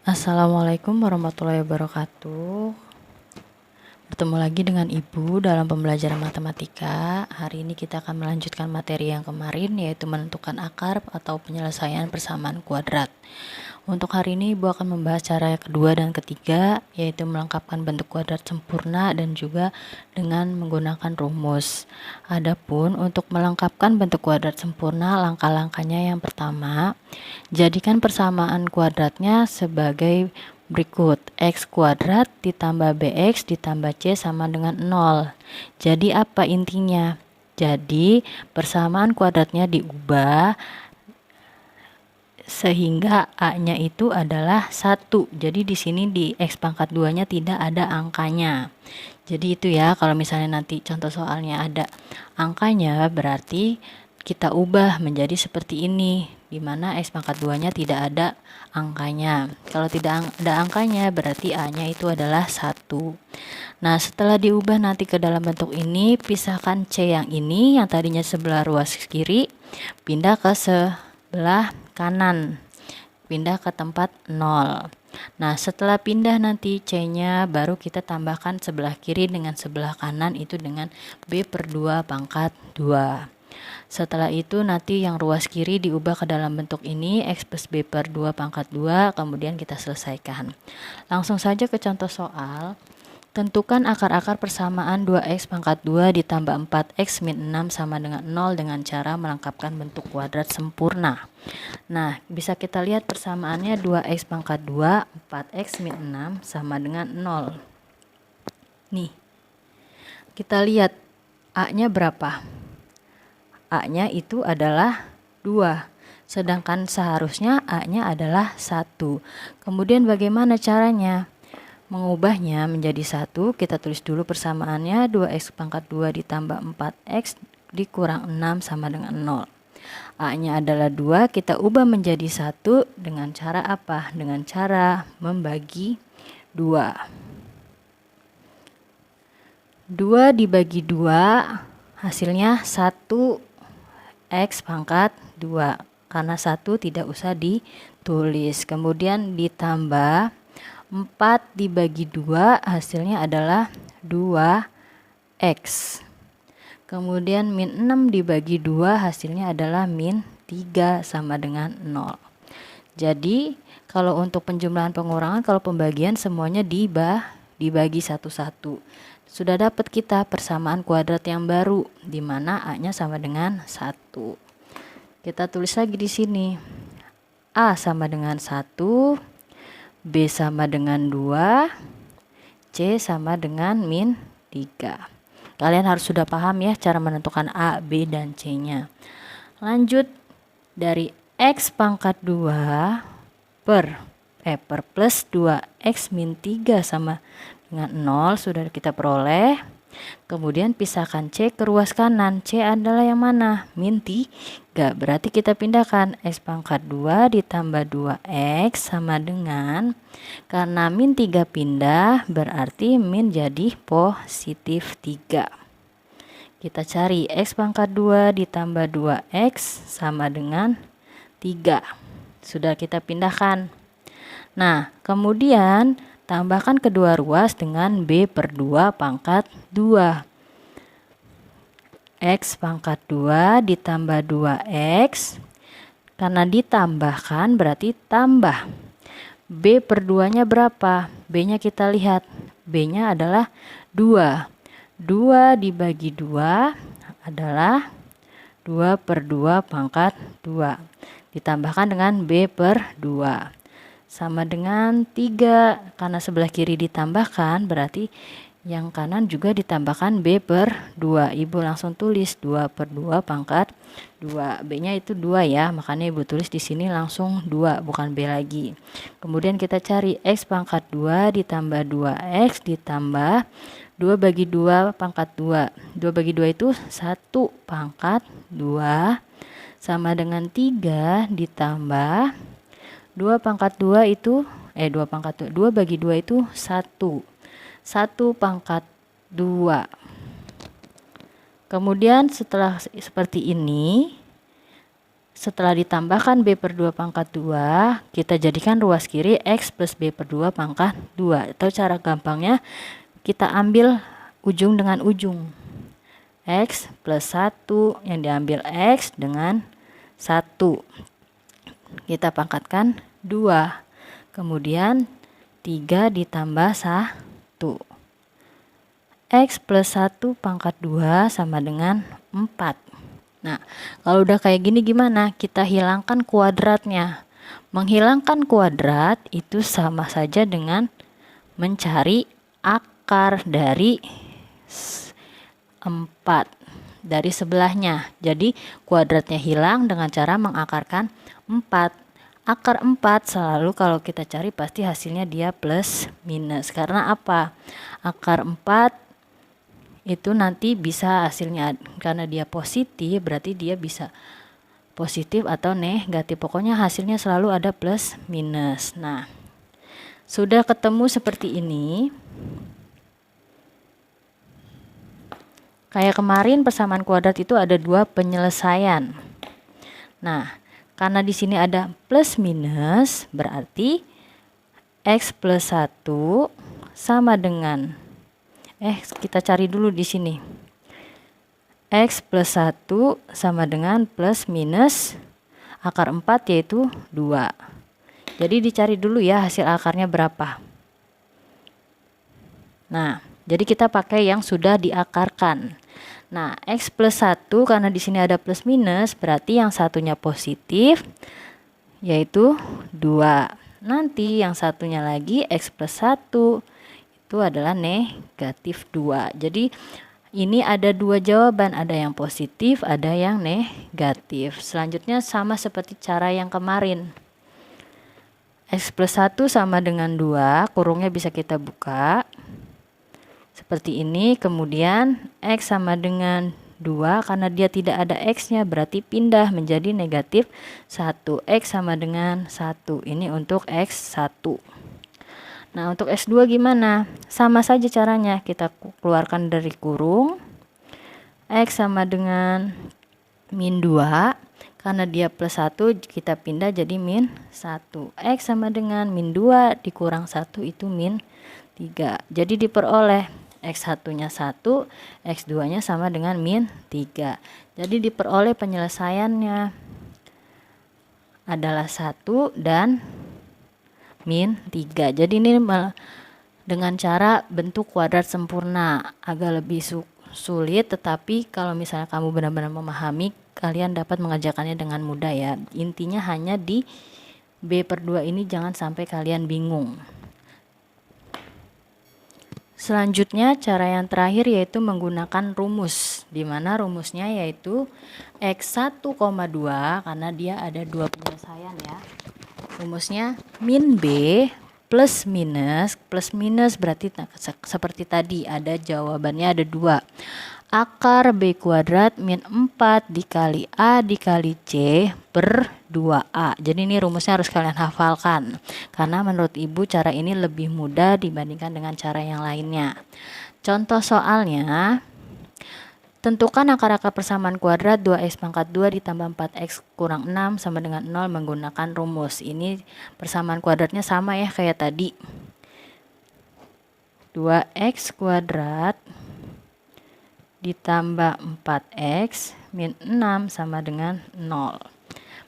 Assalamualaikum warahmatullahi wabarakatuh. Bertemu lagi dengan Ibu dalam pembelajaran matematika. Hari ini kita akan melanjutkan materi yang kemarin, yaitu menentukan akar atau penyelesaian persamaan kuadrat. Untuk hari ini Ibu akan membahas cara kedua dan ketiga, yaitu melengkapkan bentuk kuadrat sempurna dan juga dengan menggunakan rumus. Adapun untuk melengkapkan bentuk kuadrat sempurna, langkah-langkahnya yang pertama, jadikan persamaan kuadratnya sebagai berikut: x kuadrat ditambah bx ditambah c sama dengan 0. Jadi apa intinya? Jadi persamaan kuadratnya diubah sehingga a-nya itu adalah 1. Jadi di sini di x pangkat 2-nya tidak ada angkanya. Jadi itu ya, kalau misalnya nanti contoh soalnya ada angkanya, berarti kita ubah menjadi seperti ini, di mana x pangkat 2-nya tidak ada angkanya. Kalau tidak ada angkanya, berarti a-nya itu adalah 1. Nah, setelah diubah nanti ke dalam bentuk ini, pisahkan c yang ini, yang tadinya sebelah ruas kiri, pindah ke sebelah kanan, pindah ke tempat 0. Nah, setelah pindah nanti C-nya baru kita tambahkan sebelah kiri dengan sebelah kanan itu dengan B/2 pangkat 2. Setelah itu nanti yang ruas kiri diubah ke dalam bentuk ini, X plus B/2 pangkat 2, kemudian kita selesaikan. Langsung saja ke contoh soal. Tentukan akar-akar persamaan 2x pangkat 2 ditambah 4x min 6 sama dengan 0 dengan cara melengkapkan bentuk kuadrat sempurna. Nah, bisa kita lihat persamaannya 2x pangkat 2, 4x min 6 sama dengan 0. Nih, kita lihat a-nya berapa? A-nya itu adalah 2. Sedangkan seharusnya a-nya adalah 1. Kemudian bagaimana caranya? Mengubahnya menjadi 1, kita tulis dulu persamaannya 2x pangkat 2 ditambah 4x dikurang 6 sama dengan 0. A-nya adalah 2, kita ubah menjadi 1 dengan cara apa? Dengan cara membagi 2. 2 dibagi 2 hasilnya 1x pangkat 2. Karena 1 tidak usah ditulis. Kemudian ditambah 4 dibagi 2 hasilnya adalah 2x. Kemudian min 6 dibagi 2 hasilnya adalah min 3 sama dengan 0. Jadi kalau untuk penjumlahan pengurangan, kalau pembagian semuanya dibagi satu-satu. Sudah dapat kita persamaan kuadrat yang baru, di mana a-nya sama dengan 1. Kita tulis lagi di sini. A sama dengan 1, B sama dengan 2, C sama dengan min 3. Kalian harus sudah paham ya cara menentukan A, B, dan C-nya. Lanjut, dari X pangkat 2 per plus 2X min 3 sama dengan 0 sudah kita peroleh. Kemudian pisahkan C ke ruas kanan. C adalah yang mana? Min 3. Berarti kita pindahkan X pangkat 2 ditambah 2X sama dengan, karena min 3 pindah, berarti min jadi positif 3. Kita cari X pangkat 2 ditambah 2X sama dengan 3. Sudah kita pindahkan. Nah, kemudian tambahkan kedua ruas dengan B/2 pangkat 2. X pangkat 2 ditambah 2X. Karena ditambahkan berarti tambah. B/2-nya berapa? B-nya kita lihat. B-nya adalah 2. 2 dibagi 2 adalah 2/2 pangkat 2. Ditambahkan dengan B/2. Sama dengan 3, karena sebelah kiri ditambahkan berarti yang kanan juga ditambahkan B/2. Ibu langsung tulis 2/2 pangkat 2. B-nya itu 2 ya, makanya Ibu tulis di sini langsung 2, bukan B lagi. Kemudian kita cari X pangkat 2 ditambah 2X ditambah 2 bagi 2 pangkat 2. 2 bagi 2 itu 1 pangkat 2 sama dengan 3 ditambah 2 pangkat 2 itu 2 bagi 2 itu 1. 1 pangkat 2. Kemudian setelah seperti ini, Setelah ditambahkan B per 2 pangkat 2, kita jadikan ruas kiri X plus B per 2 pangkat 2. Atau cara gampangnya, kita ambil ujung dengan ujung. X plus 1 yang diambil X dengan 1. Kita pangkatkan 2. Kemudian 3 ditambah 1. X plus 1 pangkat 2 sama dengan 4. Nah, kalau udah kayak gini gimana? Kita hilangkan kuadratnya. Menghilangkan kuadrat itu sama saja dengan mencari akar dari 4 dari sebelahnya. Jadi kuadratnya hilang dengan cara mengakarkan 4. Akar 4 selalu kalau kita cari pasti hasilnya dia plus minus. Karena apa? Akar 4 itu nanti bisa hasilnya, karena dia positif berarti dia bisa positif atau negatif. Pokoknya hasilnya selalu ada plus minus. Nah, sudah ketemu seperti ini. Kayak kemarin persamaan kuadrat itu ada 2 penyelesaian. Nah, karena di sini ada plus minus berarti X plus 1 sama dengan kita cari dulu di sini. X plus 1 sama dengan plus minus akar 4 yaitu 2. Jadi dicari dulu ya hasil akarnya berapa. Nah, jadi kita pakai yang sudah diakarkan. Nah, X plus 1 karena di sini ada plus minus berarti yang satunya positif yaitu 2. Nanti yang satunya lagi X plus 1 itu adalah negatif 2. Jadi ini ada 2 jawaban, ada yang positif, ada yang negatif. Selanjutnya sama seperti cara yang kemarin. X plus 1 sama dengan 2, kurungnya bisa kita buka. Seperti ini, kemudian X sama dengan 2, karena dia tidak ada X-nya berarti pindah menjadi negatif 1. X sama dengan 1, ini untuk X1. Nah, untuk S2 gimana? Sama saja caranya, kita keluarkan dari kurung. X sama dengan min 2, karena dia plus 1 kita pindah jadi min 1. X sama dengan min 2 dikurang 1 itu min 3. Jadi diperoleh X1 nya 1, X2 nya sama dengan min 3. Jadi diperoleh penyelesaiannya adalah 1 dan min 3. Jadi ini dengan cara bentuk kuadrat sempurna, agak lebih sulit, tetapi kalau misalnya kamu benar-benar memahami, kalian dapat mengerjakannya dengan mudah ya. Intinya hanya di B per 2 ini jangan sampai kalian bingung. Selanjutnya cara yang terakhir yaitu menggunakan rumus, di mana rumusnya yaitu X1, 2 karena dia ada 2 penyelesaian ya. Rumusnya min B plus minus berarti seperti tadi ada jawabannya ada 2. Akar B kuadrat min 4 dikali A dikali C per 2A. Jadi ini rumusnya harus kalian hafalkan, karena menurut ibu cara ini lebih mudah dibandingkan dengan cara yang lainnya. Contoh soalnya, tentukan akar-akar persamaan kuadrat 2x pangkat 2 ditambah 4x kurang 6 sama dengan 0 menggunakan rumus. Ini persamaan kuadratnya sama ya kayak tadi. 2x kuadrat ditambah 4x min 6 sama dengan 0.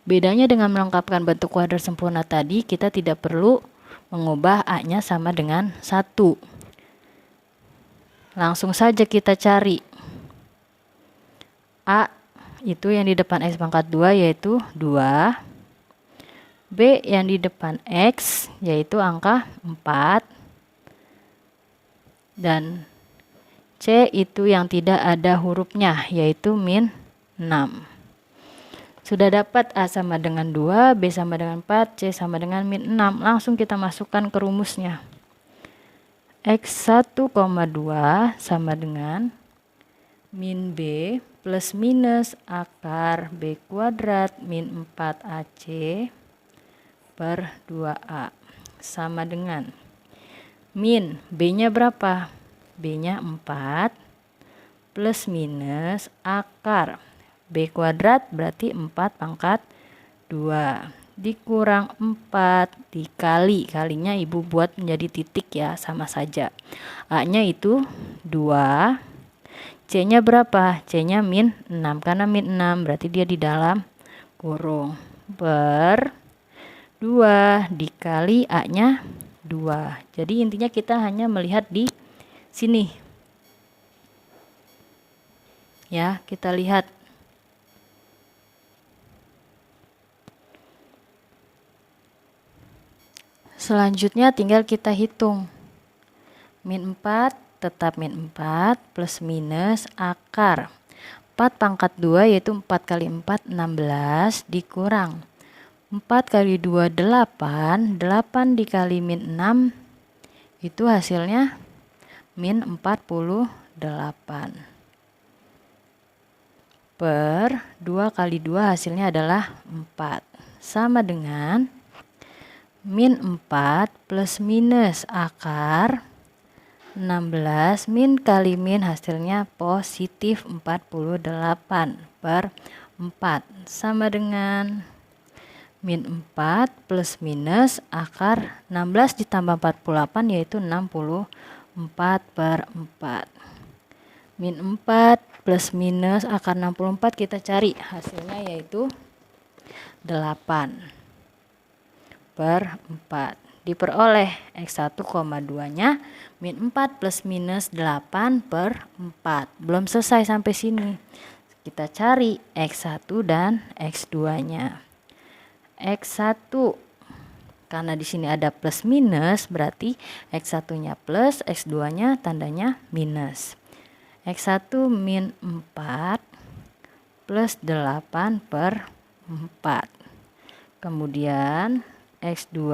Bedanya dengan melengkapkan bentuk kuadrat sempurna tadi, kita tidak perlu mengubah a-nya sama dengan 1. Langsung saja kita cari. A itu yang di depan X pangkat 2 yaitu 2. B yang di depan X yaitu angka 4. Dan C itu yang tidak ada hurufnya yaitu min 6. Sudah dapat A sama dengan 2, B sama dengan 4, C sama dengan min 6. Langsung kita masukkan ke rumusnya. X1, 2 sama dengan min B plus minus akar B kuadrat min 4AC per 2A sama dengan min B-nya berapa? B-nya 4 plus minus akar B kuadrat berarti 4 pangkat 2 dikurang 4 dikali, kalinya ibu buat menjadi titik ya, sama saja. A nya itu 2, C nya berapa? C nya min 6, karena min 6 berarti dia di dalam kurung, per 2 dikali A nya 2. Jadi intinya kita hanya melihat di sini ya, kita lihat. Selanjutnya tinggal kita hitung. Min 4 tetap min 4 plus minus akar 4 pangkat 2 yaitu 4 kali 4 16 dikurang 4 kali 2 8, 8 dikali min 6 itu hasilnya min 48 per 2 kali 2 hasilnya adalah 4 sama dengan min 4 plus minus akar 16 min kali min hasilnya positif 48 per 4 sama dengan min 4 plus minus akar 16 ditambah 48 yaitu 64 per 4. Min 4 plus minus akar 64 kita cari hasilnya yaitu 8 per 4. Diperoleh X1, 2 nya min 4 plus minus 8 per 4. Belum selesai sampai sini. Kita cari X1 dan X2 nya. X1 karena di sini ada plus minus berarti X1 nya plus, X2 nya tandanya minus. X1 min 4 plus 8 per 4. Kemudian X2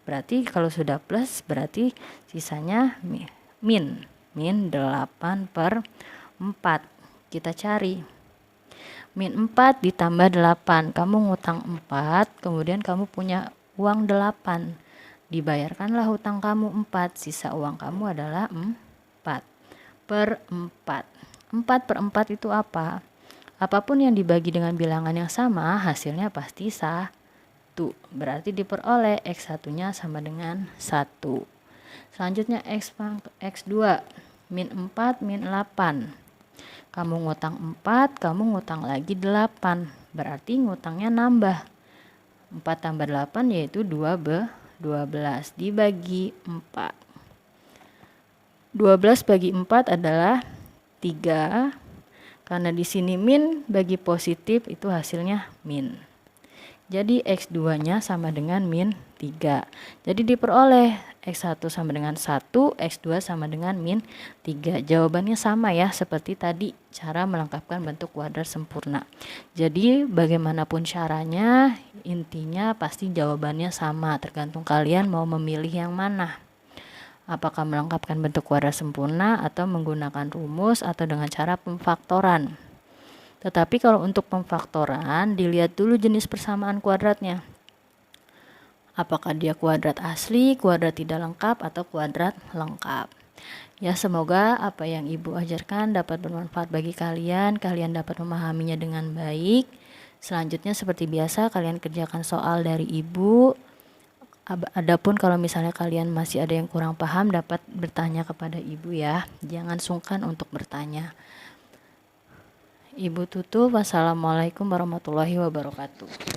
berarti kalau sudah plus berarti sisanya min 8 per 4. Kita cari min 4 ditambah 8, kamu ngutang 4 kemudian kamu punya uang 8, dibayarkanlah hutang kamu 4, sisa uang kamu adalah 4 per 4. 4 per 4 itu apa? Apapun yang dibagi dengan bilangan yang sama hasilnya pasti 1. Berarti diperoleh X1 nya sama dengan 1. Selanjutnya X2 min 4 min 8. Kamu ngutang 4, kamu ngutang lagi 8. Berarti ngutangnya nambah. 4 tambah 8 yaitu 12 dibagi 4. 12 bagi 4 adalah 3. Karena di sini min bagi positif itu hasilnya min. Jadi X2 nya sama dengan min 3. Jadi diperoleh X1 sama dengan 1, X2 sama dengan min 3. Jawabannya sama ya, seperti tadi cara melengkapkan bentuk kuadrat sempurna. Jadi bagaimanapun caranya, intinya pasti jawabannya sama, tergantung kalian mau memilih yang mana. Apakah melengkapkan bentuk kuadrat sempurna atau menggunakan rumus atau dengan cara pemfaktoran. Tetapi kalau untuk pemfaktoran, dilihat dulu jenis persamaan kuadratnya. Apakah dia kuadrat asli, kuadrat tidak lengkap, atau kuadrat lengkap. Ya, semoga apa yang Ibu ajarkan dapat bermanfaat bagi kalian. Kalian dapat memahaminya dengan baik. Selanjutnya seperti biasa, kalian kerjakan soal dari Ibu. Adapun kalau misalnya kalian masih ada yang kurang paham, dapat bertanya kepada Ibu ya. Jangan sungkan untuk bertanya. Ibu tutup. Wassalamualaikum warahmatullahi wabarakatuh.